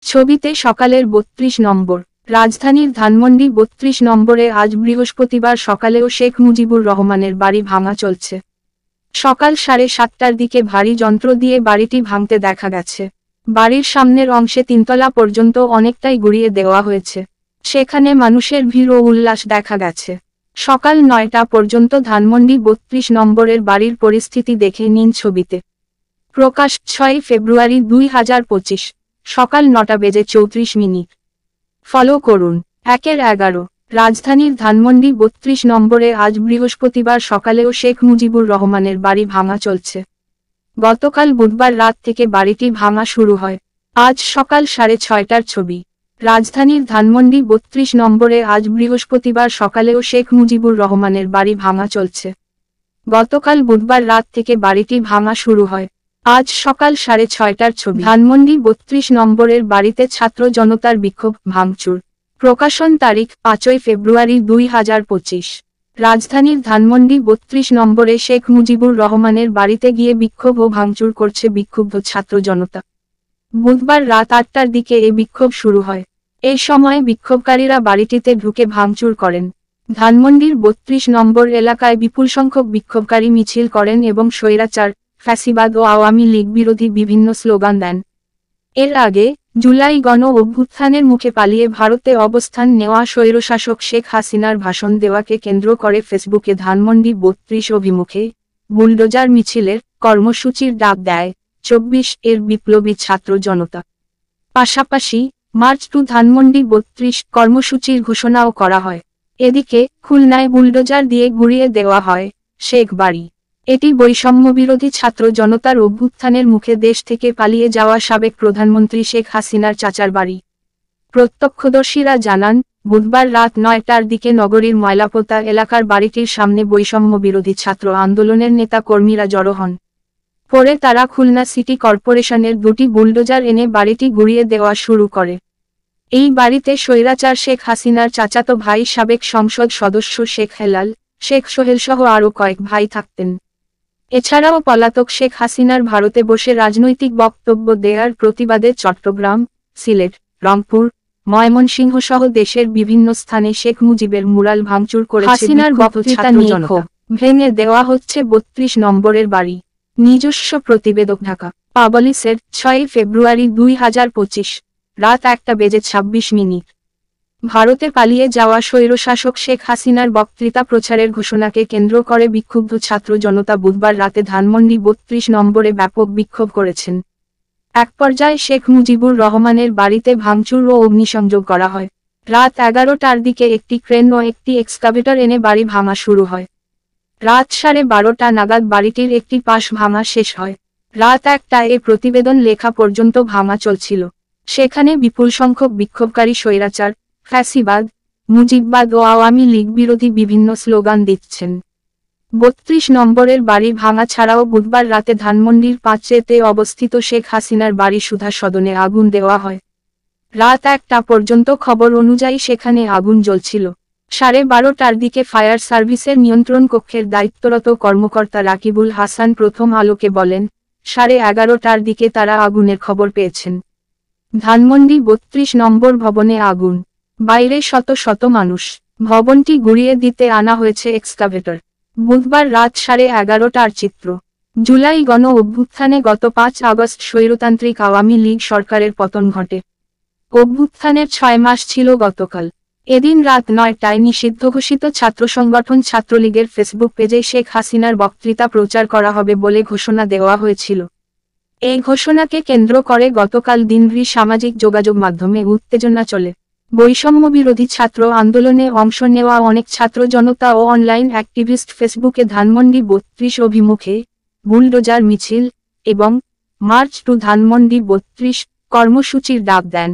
ছবিতে সকালের ৩২ নম্বর। রাজধানীর ধানমন্ডি ৩২ নম্বরে আজ বৃহস্পতিবার সকালেও শেখ মুজিবুর রহমানের বাড়ি ভাঙা চলছে। সকাল ৭:৩০টার দিকে ভারী যন্ত্র দিয়ে বাড়িটি ভাঙতে দেখা গেছে। বাড়ির সামনের অংশে ৩তলা পর্যন্ত অনেকটাই গুঁড়িয়ে দেওয়া হয়েছে। সেখানে মানুষের ভিড় ও উল্লাস দেখা গেছে। সকাল ৯টা পর্যন্ত ধানমন্ডি ৩২ নম্বরের বাড়ির পরিস্থিতি দেখে নিন ছবিতে। প্রকাশ ৬ ফেব্রুয়ারি ২০২৫, সকাল ৯:৩৪। ফলো করুন ১-১১। রাজধানীর ধানমন্ডি ৩২ নম্বরে আজ বৃহস্পতিবার সকালেও শেখ মুজিবুর রহমানের বাড়ি ভাঙা চলছে। গতকাল বুধবার রাত থেকে বাড়িটি ভাঙা শুরু হয়। আজ সকাল ৬:৩০টার ছবি। রাজধানীর ধানমন্ডি ৩২ নম্বরে আজ বৃহস্পতিবার সকালেও শেখ মুজিবুর রহমানের বাড়ি ভাঙা চলছে। গতকাল বুধবার রাত থেকে বাড়িটি ভাঙা শুরু হয়। আজ সকাল ৬:৩০টার ছবি। ধানমন্ডি ৩২ নম্বরের বাড়িতে ছাত্র জনতার বিক্ষোভ, ভাঙচুর। প্রকাশন তারিখ ৫ ফেব্রুয়ারি ২০২৫। রাজধানীর ধানমন্ডি ৩২ নম্বরে শেখ মুজিবুর রহমানের বাড়িতে গিয়ে বিক্ষোভ ও ভাঙচুর করছে বিক্ষুব্ধ ছাত্র জনতা। বুধবার রাত ৮টার দিকে এ বিক্ষোভ শুরু হয়। এই সময় বিক্ষোভকারীরা বাড়িটিতে ঢুকে ভাঙচুর করেন। ধানমন্ডির ৩২ নম্বর এলাকায় বিপুল সংখ্যক বিক্ষোভকারী মিছিল করেন এবং স্বৈরাচার, ফ্যাসিবাদ ও আওয়ামী লীগ বিরোধী বিভিন্ন স্লোগান দেন। এর আগে জুলাই গণ অভ্যুত্থানের মুখে পালিয়ে ভারতে অবস্থান নেওয়া স্বৈরশাসক শেখ হাসিনার ভাষণ দেওয়াকে কেন্দ্র করে ফেসবুকে ধানমন্ডি ৩২ অভিমুখে বুলডোজার মিছিলের কর্মসূচির ডাক দেয় ২৪ বিপ্লবী ছাত্র জনতা। পাশাপাশি মার্চ টু ধানমন্ডি ৩২ কর্মসূচির ঘোষণাও করা হয়। এদিকে খুলনায় বুলডোজার দিয়ে গুঁড়িয়ে দেওয়া হয় শেখ বাড়ি। এটি বৈষম্যবিরোধী ছাত্র জনতার অভ্যুত্থানের মুখে দেশ থেকে পালিয়ে যাওয়া সাবেক প্রধানমন্ত্রী শেখ হাসিনার চাচার বাড়ি। প্রত্যক্ষদর্শীরা জানান, বুধবার রাত ৯টার দিকে নগরীর ময়লাপোতা এলাকার বাড়িটির সামনে বৈষম্যবিরোধী ছাত্র আন্দোলনের নেতা কর্মীরা জড়ো হন। পরে তারা খুলনা সিটি কর্পোরেশনের দুটি বুলডোজার এনে বাড়িটি গুঁড়িয়ে দেওয়া শুরু করে। এই বাড়িতে স্বৈরাচার শেখ হাসিনার চাচাতো ভাই সাবেক সংসদ সদস্য শেখ হেলাল, শেখ সোহেল সহ আরও কয়েক ভাই থাকতেন। এছাড়াও পলাতক শেখ হাসিনার ভারতে বসে রাজনৈতিক বক্তব্য দেওয়ার প্রতিবাদে চট্টগ্রাম, সিলেট, রংপুর, ময়মনসিংহ সহ দেশের বিভিন্ন স্থানে শেখ মুজিবের মুরাল ভাঙচুর করেছে হাসিনার বক্তৃতা নিয়ে ভেঙে দেওয়া হচ্ছে ৩২ নম্বরের বাড়ি। নিজস্ব প্রতিবেদক, ঢাকা। পাবলিসের ৬ ফেব্রুয়ারি ২০২৫, রাত ১:২৬। ভারতে পালিয়ে যাওয়া স্বৈরশাসক শেখ হাসিনার বক্তৃতা প্রচারের ঘোষণাকে কেন্দ্র করে বিক্ষুব্ধ ছাত্র জনতা বুধবার রাতে ধানমন্ডি ৩২ নম্বরে ব্যাপক বিক্ষোভ করেছেন। এক পর্যায়ে শেখ মুজিবুর রহমানের বাড়িতে ভাঙচুর ও অগ্নিসংযোগ করা হয়। রাত ১১টার দিকে একটি ক্রেন ও একটি এক্সকাভেটর এনে বাড়ি ভাঙা শুরু হয়। রাত ১২:৩০ নাগাদ বাড়িটির একটি পাশ ভাঙা শেষ হয়। রাত ১টায় এ প্রতিবেদন লেখা পর্যন্ত ভাঙা চলছিল। সেখানে বিপুল সংখ্যক বিক্ষোভকারী স্বৈরাচার, ফ্যাসিবাদ, মুজিববাদ ও আওয়ামী লীগ বিরোধী বিভিন্ন স্লোগান দিচ্ছেন। ৩২ নম্বরের বাড়ি ভাঙা ছাড়াও বুধবার রাতে ধানমন্ডির ৫তে অবস্থিত শেখ হাসিনার বাড়ি সুধা সদনে আগুন দেওয়া হয়। রাত ১টা পর্যন্ত খবর অনুযায়ী সেখানে আগুন জ্বলছিল। ১২:৩০টার দিকে ফায়ার সার্ভিসের নিয়ন্ত্রণ কক্ষের দায়িত্বরত কর্মকর্তা রাকিবুল হাসান প্রথম আলোকে বলেন, ১১:৩০টার দিকে তারা আগুনের খবর পেয়েছেন। ধানমন্ডি ৩২ নম্বর ভবনে আগুন, বাইরে শত শত মানুষ। ভবনটি গুঁড়িয়ে দিতে আনা হয়েছে এক্সকাভেটর। বুধবার রাত 11:30টার চিত্র। জুলাই গণ অভ্যুত্থানে গত ৫ আগস্ট স্বৈরতান্ত্রিক আওয়ামী লীগ সরকারের পতন ঘটে। অভ্যুত্থানের ৬ মাস ছিল গতকাল। এদিন রাত ৯টায় নিষিদ্ধ ঘোষিত ছাত্র সংগঠন ছাত্রলীগের ফেসবুক পেজে শেখ হাসিনার বক্তৃতা প্রচার করা হবে বলে ঘোষণা দেওয়া হয়েছিল। এই ঘোষণাকে কেন্দ্র করে গতকাল দিনভর সামাজিক যোগাযোগ মাধ্যমে উত্তেজনা চলে। বৈষম্যবিরোধী ছাত্র আন্দোলনে অংশ নেওয়া অনেক ছাত্র জনতা ও অনলাইন অ্যাক্টিভিস্ট ফেসবুকে ধানমন্ডি ৩২ অভিমুখে বুলডোজার মিছিল এবং মার্চ টু ধানমন্ডি ৩২ কর্মসূচির ডাক দেন।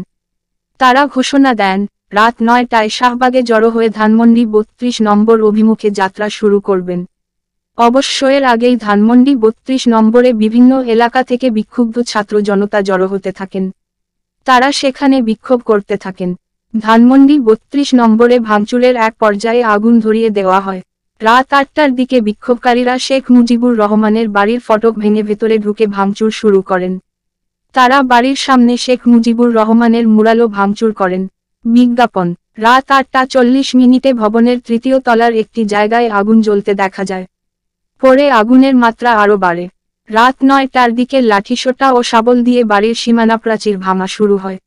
তারা ঘোষণা দেন, রাত ৯টায় শাহবাগে জড়ো হয়ে ধানমন্ডি ৩২ নম্বর অভিমুখে যাত্রা শুরু করবেন। অবশ্য এর আগেই ধানমন্ডি ৩২ নম্বরে বিভিন্ন এলাকা থেকে বিক্ষুব্ধ ছাত্র জনতা জড়ো হতে থাকেন। তারা সেখানে বিক্ষোভ করতে থাকেন। ধানমন্ডি ৩২ নম্বরে ভাঙচুরের এক পর্যায়ে আগুন ধরিয়ে দেওয়া হয়। রাত ৮টার দিকে বিক্ষোভকারীরা শেখ মুজিবুর রহমানের বাড়ির ফটক ভেঙে ভেতরে ঢুকে ভাঙচুর শুরু করেন। তারা বাড়ির সামনে শেখ মুজিবুর রহমানের মুরালও ভাঙচুর করেন। বিজ্ঞাপন। রাত 8:40 ভবনের তৃতীয় তলার একটি জায়গায় আগুন জ্বলতে দেখা যায়। পরে আগুনের মাত্রা আরও বাড়ে। রাত 9টার দিকে লাঠিসোঁটা ও শাবল দিয়ে বাড়ির সীমানা প্রাচীর ভাঙা শুরু হয়।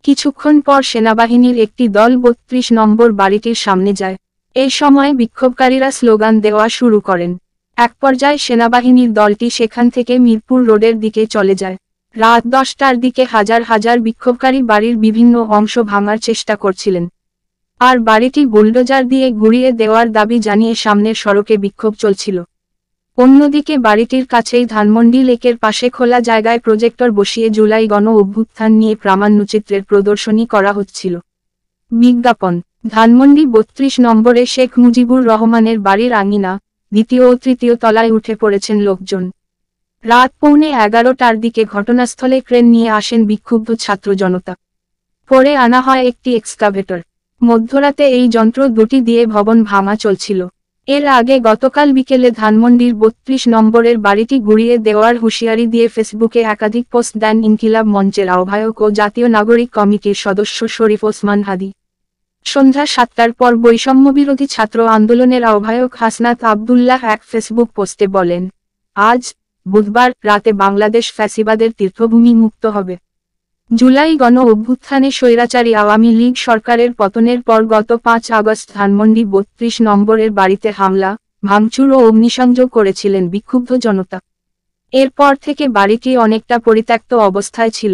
কিছুক্ষণ পর সেনাবাহিনীর একটি দল 32 নম্বর বাড়িটির সামনে যায়। এই সময় বিক্ষোভকারীরা স্লোগান দেওয়া শুরু করেন। এক পর্যায়ে সেনাবাহিনীর দলটি সেখান থেকে মিরপুর রোডের দিকে চলে যায়। রাত 10টার দিকে হাজার হাজার বিক্ষোভকারী বাড়ির বিভিন্ন অংশ ভাঙার চেষ্টা করছিলেন। আর বাড়িটি বুলডোজার দিয়ে গুঁড়িয়ে দেওয়ার দাবি জানিয়ে সামনের সড়কে বিক্ষোভ চলছিল। অন্যদিকে বাড়িটির কাছেই ধানমন্ডি লেকের পাশে খোলা জায়গায় প্রজেক্টর বসিয়ে জুলাই গণ অভ্যুত্থান নিয়ে প্রামাণ্যচিত্রের প্রদর্শনী করা হচ্ছিল। বিজ্ঞাপন। ধানমন্ডি 32 নম্বরে শেখ মুজিবুর রহমানের বাড়ির আঙিনা, দ্বিতীয় ও তৃতীয় তলায় উঠে পড়েছেন লোকজন। রাত 11:15টার দিকে ঘটনাস্থলে ক্রেন নিয়ে আসেন বিক্ষুব্ধ ছাত্র জনতা। পরে আনা হয় একটি এক্সকাভেটর। মধ্যরাতে এই যন্ত্র দুটি দিয়ে ভবন ভাঙা চলছিল। এর আগে গতকাল বিকেলে ধানমন্ডির 32 নম্বরের বাড়িটি গুঁড়িয়ে দেওয়ার হুঁশিয়ারি দিয়ে ফেসবুকে একাধিক পোস্ট দেন ইনকিলাব মঞ্চের আহ্বায়ক ও জাতীয় নাগরিক কমিটির সদস্য শরীফ ওসমান হাদি। সন্ধ্যা 7টার পর বৈষম্যবিরোধী ছাত্র আন্দোলনের আহ্বায়ক হাসনাত আবদুল্লাহ এক ফেসবুক পোস্টে বলেন, আজ বুধবার রাতে বাংলাদেশ ফ্যাসিবাদের তীর্থভূমি মুক্ত হবে। জুলাই গণ অভ্যুত্থানে স্বৈরাচারী আওয়ামী লীগ সরকারের পতনের পর গত 5 আগস্ট ধানমন্ডি 32 নম্বরের বাড়িতে হামলা, ভাঙচুর ও অগ্নিসংযোগ করেছিলেন বিক্ষুব্ধ জনতা। এরপর থেকে বাড়িটি অনেকটা পরিত্যক্ত অবস্থায় ছিল।